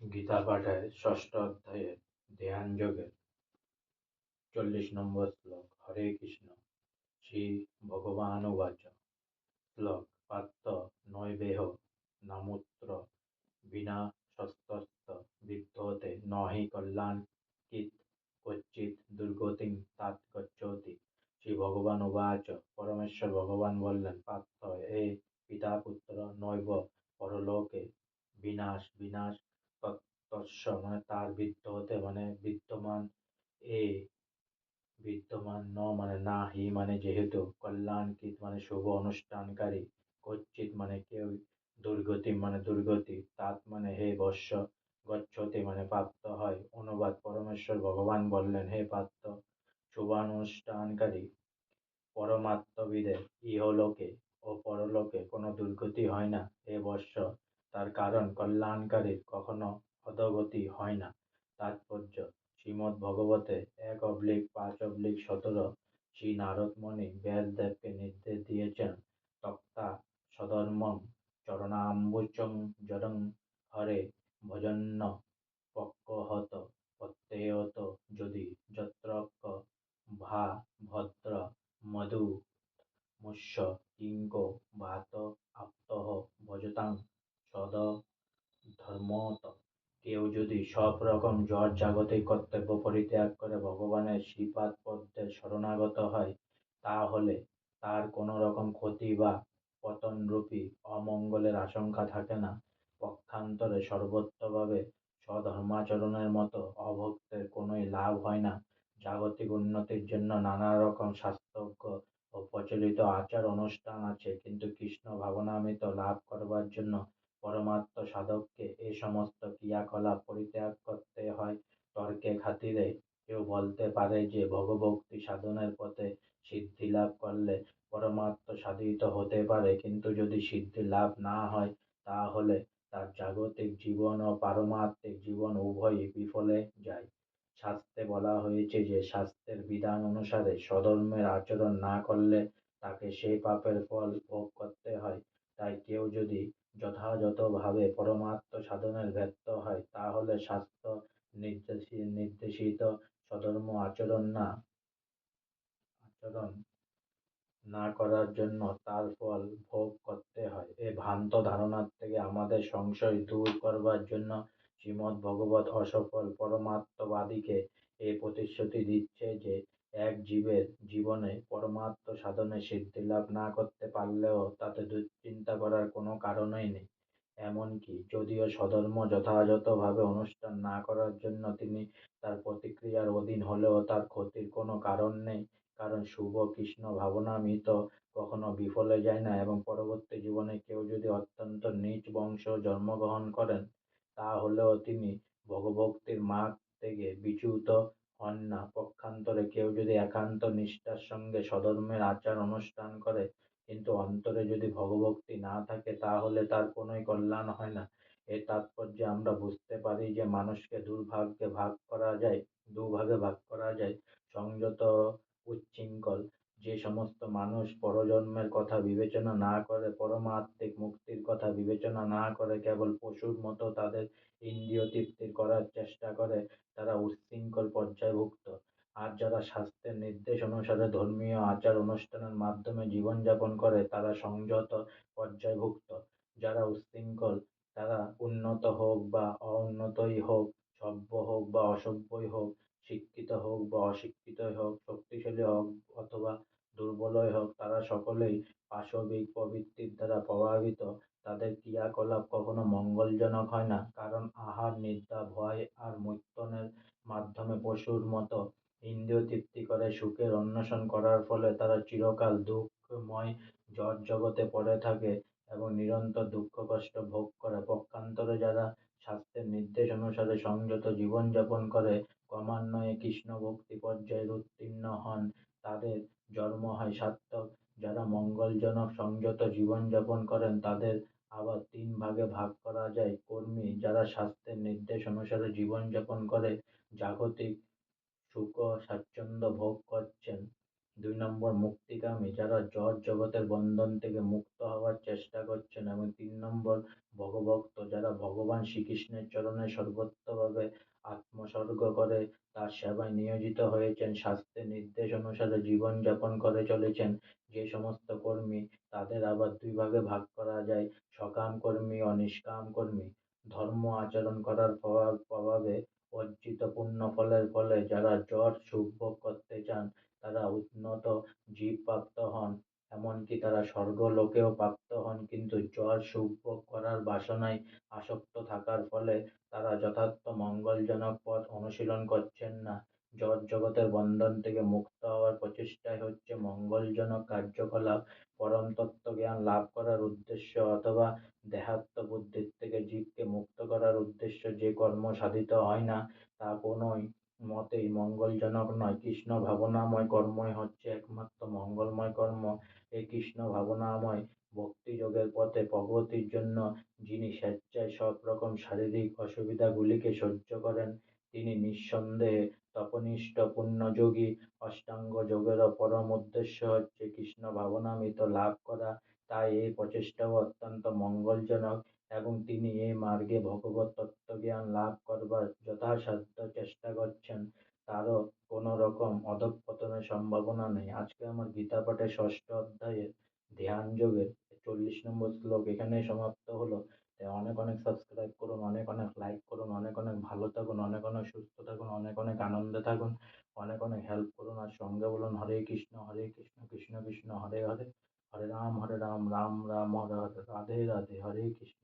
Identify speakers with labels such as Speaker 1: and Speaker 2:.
Speaker 1: গীতা পাঠের ষষ্ঠ অধ্যায়ে ধ্যান যোগের 40 নম্বর শ্লোক। হরে কৃষ্ণ। শ্রী ভগবানুবাচ। শ্লোক পার্থ নৈবেহ নামুত্র বিনা শস্ত্রস্ত বিদ্যতে নহি কল্যাণকিৎ কচ্চিৎ দুর্গতিং তাৎ গচ্ছতি। শ্রী ভগবান উবাচ। পরমেশ্বর ভগবান বললেন, পার্থ, হে পিতা পুত্র নৈব পরলোকে বিনাশ বিনাশ তৎস মানে তার বিদ্যতে মানে বিদ্যমান, এ বিদ্যমান, ন মানে না, হি মানে যেহেতু, কল্যাণকৃত মানে শুভ অনুষ্ঠানকারী, কচ্চিৎ মানে কেউ, দুর্গতি মানে দুর্গতি, তাৎ মানে হে বৎস, গচ্ছতি মানে প্রাপ্ত হয়। অনুবাদ। পরমেশ্বর ভগবান বললেন, হে পার্থ, শুভানুষ্ঠানকারী পরমাত্মবিদের ইহলোকে ও পরলোকে কোনো দুর্গতি হয় না। হে বৎস, তার কারণ কল্যাণকারীর কখনো অধোগতি হয় না। তাৎপর্য: শ্রীমদ্ ভগবতে 1/5/17 শ্রী নারদ মুনি ব্যাসদেবকে নির্দেশ দিয়েছেন, তক্তা স্বধর্মং চরণাম্বুজং যদং হরে ভজন্য পক্কহত প্রত্যয়ত যদি যত্রক ভা ভদ্র মধু মুষ্য কিঙ্ক ভাত আপ্তহ ভজতাং সদ ধর্মত। কেউ যদি সব রকম জড় জাগতিক কর্তব্য পরিত্যাগ করে ভগবানের শ্রীপাদ পদ্মের শরণাগত হয়, তাহলে তার কোনো রকম ক্ষতি বা পতনরূপী অমঙ্গলের আশঙ্কা থাকে না। পক্ষান্তরে সর্বতোভাবে স্বধর্মাচরণের মতো অভক্তের কোনোই লাভ হয় না। জাগতিক উন্নতির জন্য নানা রকম শাস্ত্রজ্ঞ ও প্রচলিত আচার অনুষ্ঠান আছে, কিন্তু কৃষ্ণ ভাবনামৃত লাভ করবার জন্য পরমাত্ম সাধককে এ সমস্ত ক্রিয়াকলাপ পরিত্যাগ করতে হয়। তর্কের খাতিরে কেউ বলতে পারে যে ভগবক্তি সাধনের পথে সিদ্ধি লাভ করলে পরমাত্ম সাধিত হতে পারে, কিন্তু যদি সিদ্ধি লাভ না হয় তাহলে তার জাগতিক জীবন ও পারমাত্মিক জীবন উভয়ই বিফলে যায়। শাস্ত্রে বলা হয়েছে যে শাস্ত্রের বিধান অনুসারে স্বধর্মের আচরণ না করলে তাকে সেই পাপের ফল ভোগ করতে হয়। তাই কেউ যদি যথাযথভাবে পরমাত্ম সাধনের ব্যর্থ হয়, তাহলে শাস্ত্র নির্দেশিত স্বধর্ম আচরণ না করার জন্য তার ফল ভোগ করতে হয়। এই ভ্রান্ত ধারণার থেকে আমাদের সংশয় দূর করবার জন্য শ্রীমদ্ ভগবত অসফল পরমাত্মবাদীকে এই প্রতিশ্রুতি দিচ্ছে যে এক জীবের জীবনে পরমাত্ম সাধনে সিদ্ধি লাভ না করতে পারলেও তাতে দুশ্চিন্তা করার কোনো কারণই নেই। এমনকি যদিও স্বধর্ম যথাযথভাবে অনুষ্ঠান না করার জন্য তিনি তার প্রতিক্রিয়ার অধীন হলেও তার ক্ষতির কোনো কারণ নেই, কারণ শুভ কৃষ্ণ ভাবনামৃত কখনো বিফলে যায় না। এবং পরবর্তী জীবনে কেউ যদি অত্যন্ত নীচ বংশ জন্মগ্রহণ করেন, তাহলেও তিনি ভগবক্তির মার্গ থেকে বিচ্যুত হন না। পক্ষান্তরে কেউ যদি একান্ত নিষ্ঠার সঙ্গে স্বধর্মের আচার অনুষ্ঠান করে, কিন্তু অন্তরে যদি ভগবক্তি না থাকে, তাহলে তার কোনোই কল্যাণ হয় না। এর তাৎপর্যে আমরা বুঝতে পারি যে মানুষকে দুভাগে ভাগ করা যায়। সংযত উচ্ছৃঙ্খল যে সমস্ত মানুষ পরজন্মের কথা বিবেচনা না করে, পরমাত্মিক মুক্তির কথা বিবেচনা না করে, কেবল পশুর মতো তাদের ইন্দ্রিয় তৃপ্তি করার চেষ্টা করে, তারা উচ্ছৃঙ্খল পর্যায়ভুক্ত। আর যারা শাস্ত্রের নির্দেশ অনুসারে ধর্মীয় আচার অনুষ্ঠানের মাধ্যমে জীবনযাপন করে, তারা সংযত পর্যায়ভুক্ত। যারা উচ্ছৃঙ্খল, তারা উন্নত হোক বা অনুন্নতই হোক, সভ্য হোক বা অসভ্যই হোক, শিক্ষিত হোক বা অশিক্ষিতই হোক, শক্তিশালী হোক অথবা দুর্বলই হোক, তারা সকলেই পাশবিক প্রবৃত্তির দ্বারা প্রভাবিত। তাদের ক্রিয়াকলাপ কখনো মঙ্গলজনক হয় না, কারণ আহার নিদ্রা ভয় আর মৈথুনের মাধ্যমে পশুর মতো ইন্দ্রিয় তৃপ্তি করে সুখের অন্বেষণ করার ফলে তারা চিরকাল দুঃখময় জড় জগতে পড়ে থাকে এবং নিরন্তর দুঃখ কষ্ট ভোগ করে। পক্ষান্তরে যারা শাস্ত্রের নির্দেশ অনুসারে সংযত জীবনযাপন করে, ক্রমান্বয়ে কৃষ্ণ ভক্তি পর্যায়ে উত্তীর্ণ হন, তাদের জন্ম হয় সার্থক। যারা মঙ্গলজনক সংযত জীবনযাপন করেন, তাদের আবার তিন ভাগে ভাগ করা যায়। কর্মী, যারা শাস্ত্রের নির্দেশ অনুসারে জীবনযাপন করে জাগতিক সুখ ও স্বাচ্ছন্দ্য ভোগ করছেন, ২ নম্বর মুক্তিকামী, যারা জড় জগতের বন্ধন থেকে মুক্ত হওয়ার চেষ্টা করছেন। এবং ৩ নম্বর ভগভক্ত, যারা ভগবান শ্রীকৃষ্ণের চরণে সর্বোত্তভাবে আত্মোৎসর্গ করে তার সেবায় নিয়োজিত হয়েছেন, শাস্ত্রের নির্দেশ অনুসারে জীবনযাপন করে চলেছেন। যে সমস্ত কর্মী, তাদের আবার ২ ভাগে ভাগ করা যায়, সকাম কর্মী ও নিষ্কাম কর্মী। ধর্ম আচরণ করার প্রভাবে অর্জিত পুণ্যফলের ফলে যারা জড় সুখ ভোগ করতে চান, তারা উন্নত জীব প্রাপ্ত হন, এমনকি তারা স্বর্গলোকেও প্রাপ্ত হন। কিন্তু জড় সুখ ভোগ করার বাসনায় আসক্ত থাকার ফলে তারা যথার্থ মঙ্গলজনক পথ অনুশীলন করছেন না। জড় জগতের বন্ধন থেকে মুক্ত হওয়ার প্রচেষ্টাই হচ্ছে মঙ্গলজনক কার্যকলাপ। পরম তত্ত্ব জ্ঞান লাভ করার উদ্দেশ্য অথবা দেহাত্ম বুদ্ধির থেকে জীবকে মুক্ত করার উদ্দেশ্য যে কর্ম সাধিত হয় না, তা কোনোই মতেই মঙ্গলজনক নয়। কৃষ্ণ ভাবনাময় কর্মই হচ্ছে একমাত্র মঙ্গলময় কর্ম। এই কৃষ্ণ ভাবনাময় ভক্তিযোগের পথে প্রগতির জন্য যিনি স্বেচ্ছায় সব রকম শারীরিক অসুবিধাগুলিকে সহ্য করেন, তিনি নিঃসন্দেহে তপোনিষ্ঠ পুণ্যযোগী। অষ্টাঙ্গ যোগেরও পরম উদ্দেশ্য হচ্ছে কৃষ্ণ ভাবনামৃত লাভ করা। তাই এই প্রচেষ্টাও অত্যন্ত মঙ্গলজনক এবং তিনি এই মার্গে ভগবত তত্ত্বজ্ঞান লাভ করবার যথাসাধ্য চেষ্টা করছেন। তারও কোনো রকম অধঃপতনের সম্ভাবনা নেই। আজকে আমার গীতা পাঠের ষষ্ঠ অধ্যায়ের ধ্যান যোগের 40 নম্বর শ্লোক এখানেই সমাপ্ত হলো। তাই অনেক অনেক সাবস্ক্রাইব করুন, অনেক অনেক লাইক করুন, অনেক অনেক ভালো থাকুন, অনেক অনেক সুস্থ থাকুন, অনেক অনেক আনন্দে থাকুন, অনেক অনেক হেল্প করুন। আর সঙ্গে বলুন হরে কৃষ্ণ কৃষ্ণ কৃষ্ণ হরে হরে, হরে রাম রাম রাম হরে হরে, রাধে রাধে, হরে কৃষ্ণ।